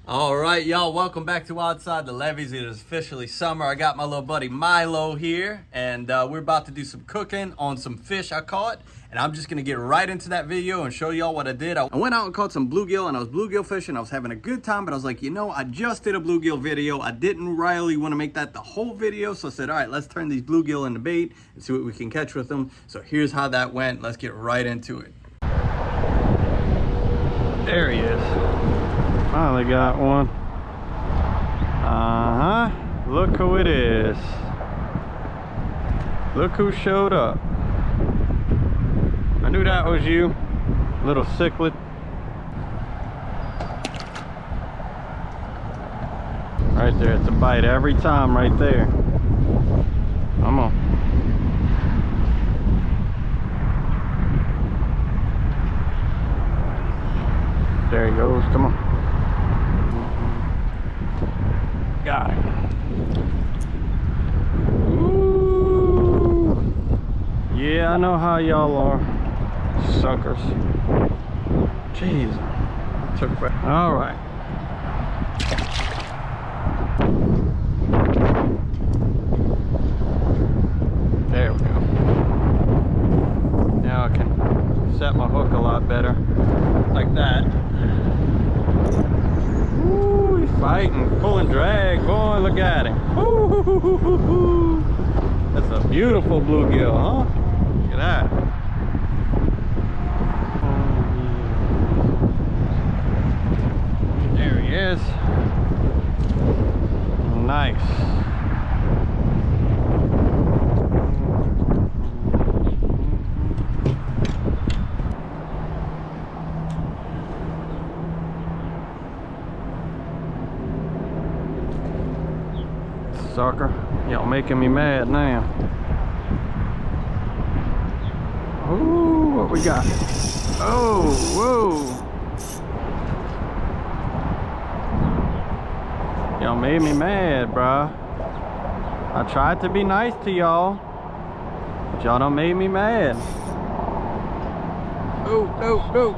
All right, y'all, welcome back to Outside the Levees. It is officially summer. I got my little buddy Milo here, and we're about to do some cooking on some fish I caught. And I'm just gonna get right into that video and show y'all what I did. I went out and caught some bluegill, and I was bluegill fishing. I was having a good time, but I was like, you know, I just did a bluegill video. I didn't really want to make that the whole video, so I said, all right, let's turn these bluegill into bait and see what we can catch with them. So here's how that went. Let's get right into it. There he is. Finally got one. Look who it is. Look who showed up. I knew that was you, little cichlid. Right there, it's a bite every time right there. Come on. There he goes, come on. Got him. Ooh. Yeah, I know how y'all are. Suckers. Jeez. Took back. All right. There we go. Now I can set my hook a lot better. Like that. Ooh, he's fighting, pulling drag. Boy, look at him. Ooh, that's a beautiful bluegill, huh? Look at that. There he is. Nice. Sucker, y'all making me mad now. Ooh, what we got? Oh, whoa. Y'all made me mad, bruh. I tried to be nice to y'all, but y'all done made me mad. Oh, no, no.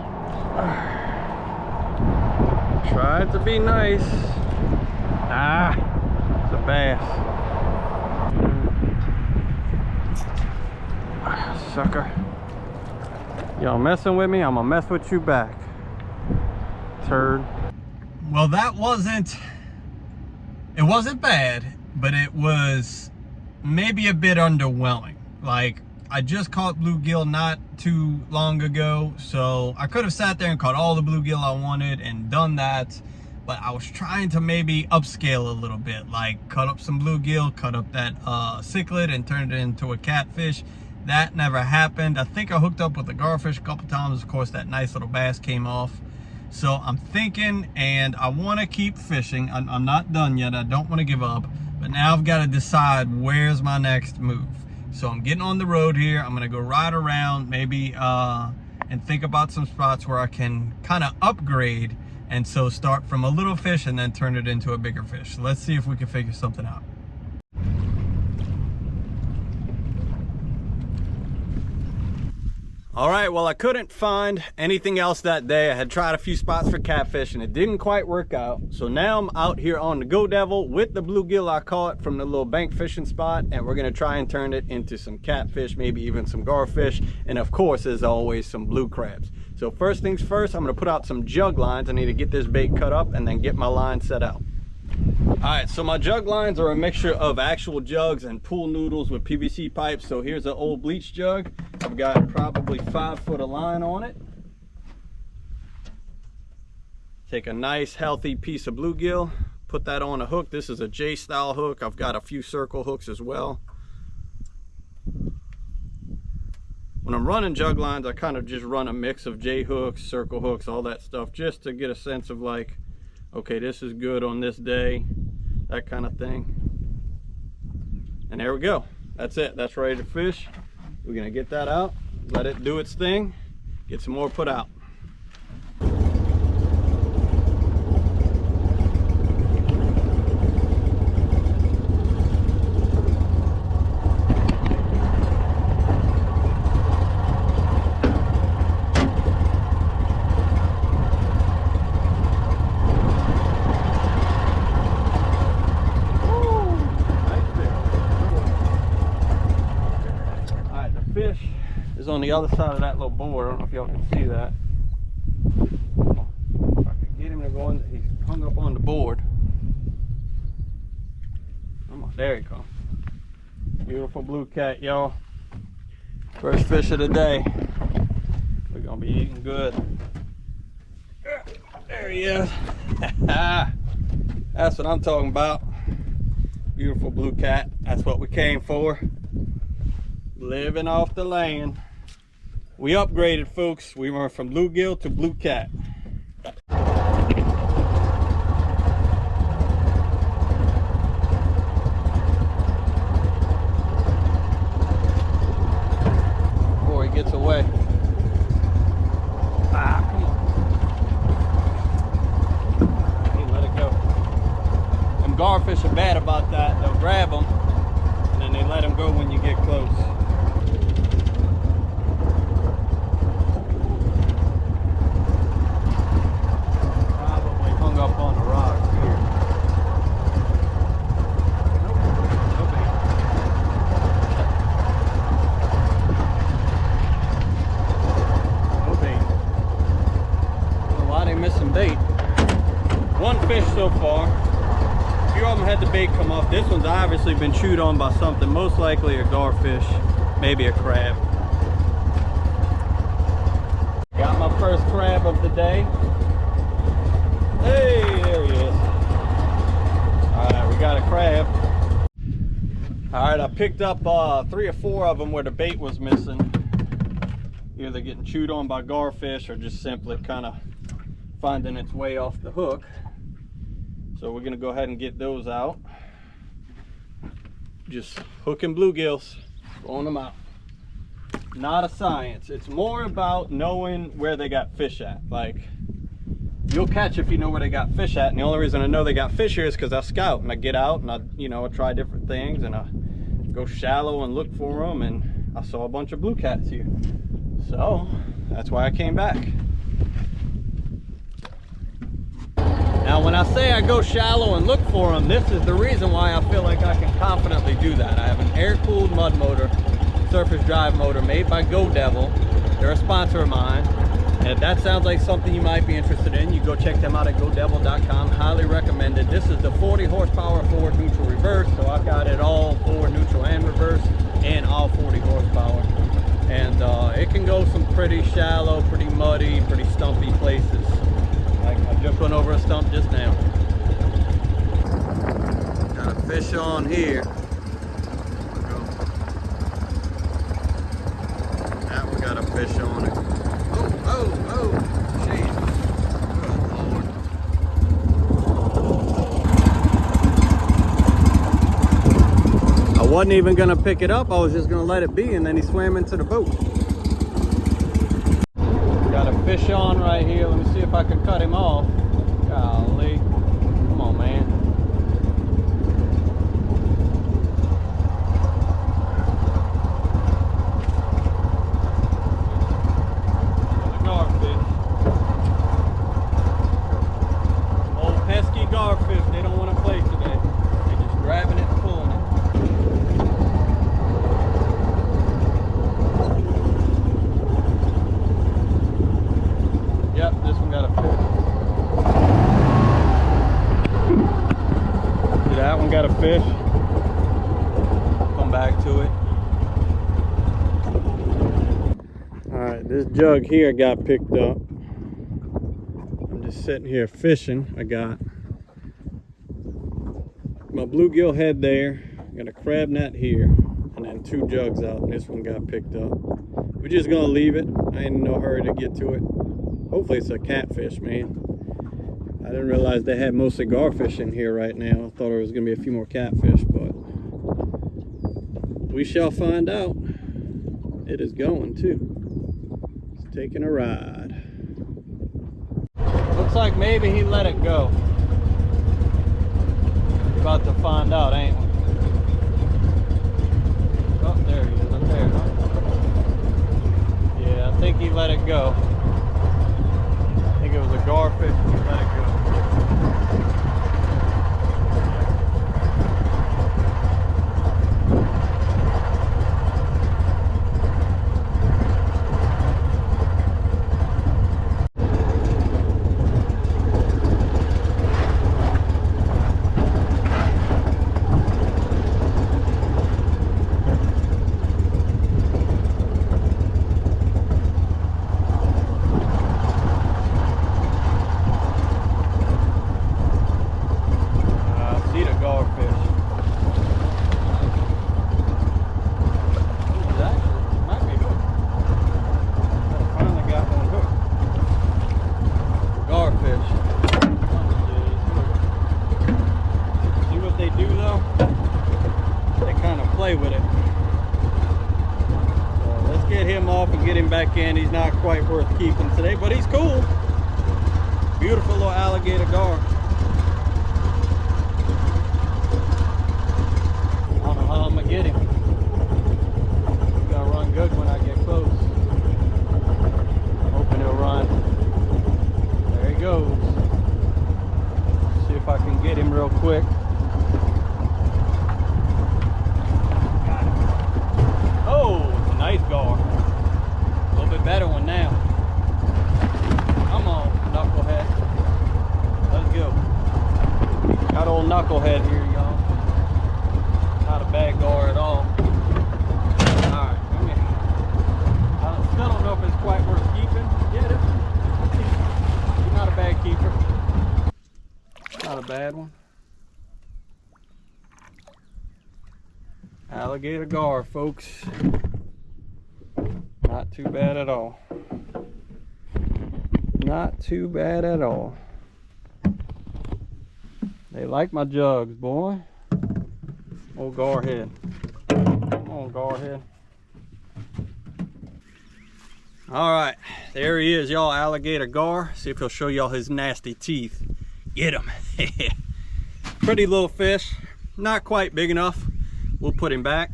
Tried to be nice. Ah. The bass. Sucker. Y'all messing with me? I'm gonna mess with you back. Turd. Well, it wasn't bad, but it was maybe a bit underwhelming. Like, I just caught bluegill not too long ago, so I could have sat there and caught all the bluegill I wanted and done that. But I was trying to maybe upscale a little bit, like cut up some bluegill, cut up that cichlid and turn it into a catfish. That never happened. I think I hooked up with a garfish a couple times. Of course, that nice little bass came off. So I'm thinking, and I want to keep fishing. I'm not done yet. I don't want to give up. But now I've got to decide where's my next move. So I'm getting on the road here. I'm going to go ride around maybe and think about some spots where I can kind of upgrade. And so start from a little fish and then turn it into a bigger fish. So let's see if we can figure something out. All right, well, I couldn't find anything else that day. I had tried a few spots for catfish and it didn't quite work out. So now I'm out here on the Go Devil with the bluegill I caught from the little bank fishing spot, and we're gonna try and turn it into some catfish, maybe even some garfish, and of course, as always, some blue crabs. So first things first, I'm gonna put out some jug lines. I need to get this bait cut up and then get my line set out. All right, so my jug lines are a mixture of actual jugs and pool noodles with PVC pipes. So here's an old bleach jug. I've got probably 5 foot of line on it. Take a nice healthy piece of bluegill, put that on a hook. This is a J style hook. I've got a few circle hooks as well. When I'm running jug lines, I kind of just run a mix of J hooks, circle hooks, all that stuff, just to get a sense of like, okay, this is good on this day, that kind of thing. And there we go. That's it. That's ready to fish. We're gonna get that out, let it do its thing, get some more put out. on the other side of that little board. I don't know if y'all can see that. If I could get him to go in, he's hung up on the board. Come on, there he comes. Beautiful blue cat, y'all. First fish of the day. We're gonna be eating good. There he is. That's what I'm talking about. Beautiful blue cat. That's what we came for. Living off the land. We upgraded, folks. We went from bluegill to blue cat. Before he gets away. Ah, come on. Hey, let it go. Them garfish are bad about that. They'll grab them and then they let them go when you get close. Up on the rocks here. No bait. No bait. I don't know why they missing bait. One fish so far. A few of them had the bait come off. This one's obviously been chewed on by something, most likely a garfish, maybe a crab. Got my first crab of the day. Hey, there he is. Alright, we got a crab. Alright, I picked up 3 or 4 of them where the bait was missing. Either getting chewed on by garfish or just simply kind of finding its way off the hook. So we're going to go ahead and get those out. Just hooking bluegills, throwing them out. Not a science. It's more about knowing where they got fish at. Like, you'll catch if you know where they got fish at, and the only reason I know they got fish here is because I scout and I get out and I try different things and I go shallow and look for them, and I saw a bunch of blue cats here, so that's why I came back. Now when I say I go shallow and look for them, this is the reason why I feel like I can confidently do that. I have an air-cooled mud motor, surface drive motor made by Go Devil. They're a sponsor of mine. And if that sounds like something you might be interested in, you go check them out at godevil.com. Highly recommended. This is the 40 horsepower forward neutral reverse, so I've got it all forward neutral and reverse and all 40 horsepower. And it can go some pretty shallow, pretty muddy, pretty stumpy places. Like I just went over a stump just now. Got a fish on here. That one got a fish on it. Oh, jeez. Good Lord. I wasn't even gonna pick it up. I was just gonna let it be, and then he swam into the boat. Got a fish on right here. Let me see if I can cut him off. Golly. Come on, man. Garfish, they don't want to play today. They're just grabbing it and pulling it. Yep, this one got a fish. See, that one got a fish. Come back to it. Alright, this jug here got picked up. I'm just sitting here fishing. I got my bluegill head there, got a crab net here, and then 2 jugs out, and this one got picked up. We're just gonna leave it. I ain't in no hurry to get to it. Hopefully it's a catfish, man. I didn't realize they had mostly garfish in here right now. I thought there was gonna be a few more catfish, but we shall find out. It is going too. It's taking a ride. Looks like maybe he let it go. About to find out, ain't we? Oh, there he is, up there. Yeah, I think he let it go. I think it was a garfish and he let it go. get him back in. He's not quite worth keeping today, but he's cool. Beautiful little alligator gar. I don't know how I'm gonna get him. Gotta run good when I get close. Hoping he'll run. There he goes. See if I can get him real quick. Got him. Oh, it's a nice gar. A little bit better one now. Come on, knucklehead. Let's go. Got old knucklehead here, y'all. Not a bad gar at all. Alright, come here. I still don't know if it's quite worth keeping. Get it. He's not a bad keeper. Not a bad one. Alligator gar, folks. Not too bad at all. Not too bad at all. They like my jugs, boy. Old gar head. Come on, gar head. All right, there he is, y'all. Alligator gar. See if he'll show y'all his nasty teeth. Get him. Pretty little fish. Not quite big enough. We'll put him back.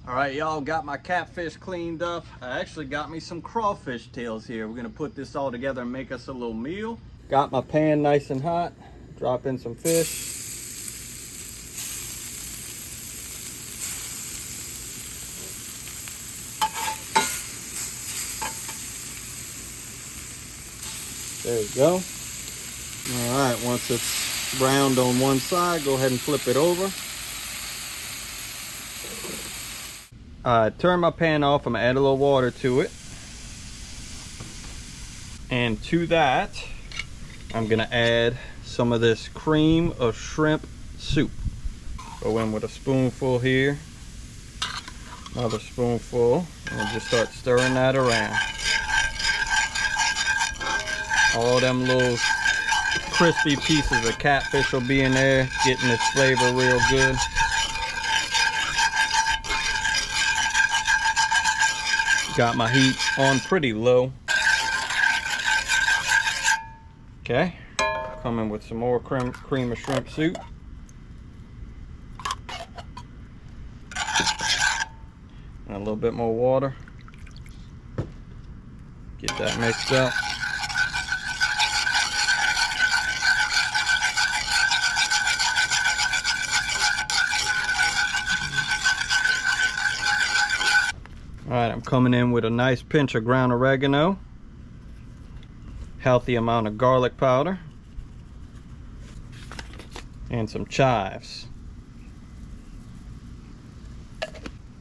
All right, y'all, got my catfish cleaned up. I actually got me some crawfish tails here. We're gonna put this all together and make us a little meal. Got my pan nice and hot. Drop in some fish. There you go. All right, once it's browned on one side, go ahead and flip it over. Turn my pan off. I'm gonna add a little water to it. And to that, I'm gonna add some of this cream of shrimp soup. Go in with a spoonful here. Another spoonful. And just start stirring that around. All them little crispy pieces of catfish will be in there, getting its flavor real good. Got my heat on pretty low. Okay, come in with some more cream of shrimp soup. And a little bit more water. Get that mixed up. All right, I'm coming in with a nice pinch of ground oregano, healthy amount of garlic powder, and some chives.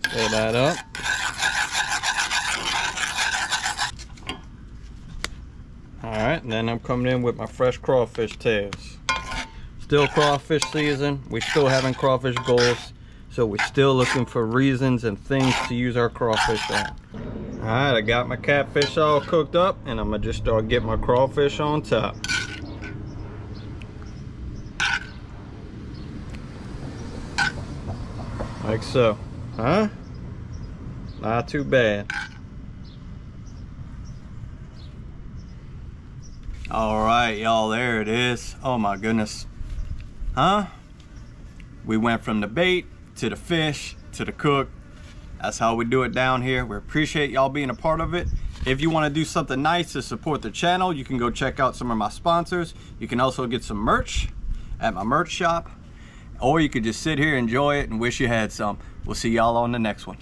Stir that up. All right, and then I'm coming in with my fresh crawfish tails. Still crawfish season. We still having crawfish goals. So we're still looking for reasons and things to use our crawfish on. All right, I got my catfish all cooked up, and I'm gonna just start getting my crawfish on top. Like so, huh? Not too bad. All right, y'all, there it is. Oh my goodness. Huh? We went from the bait to the fish to the cook. That's how we do it down here. We appreciate y'all being a part of it. If you want to do something nice to support the channel, you can go check out some of my sponsors. You can also get some merch at my merch shop, or you could just sit here, enjoy it, and wish you had some. We'll see y'all on the next one.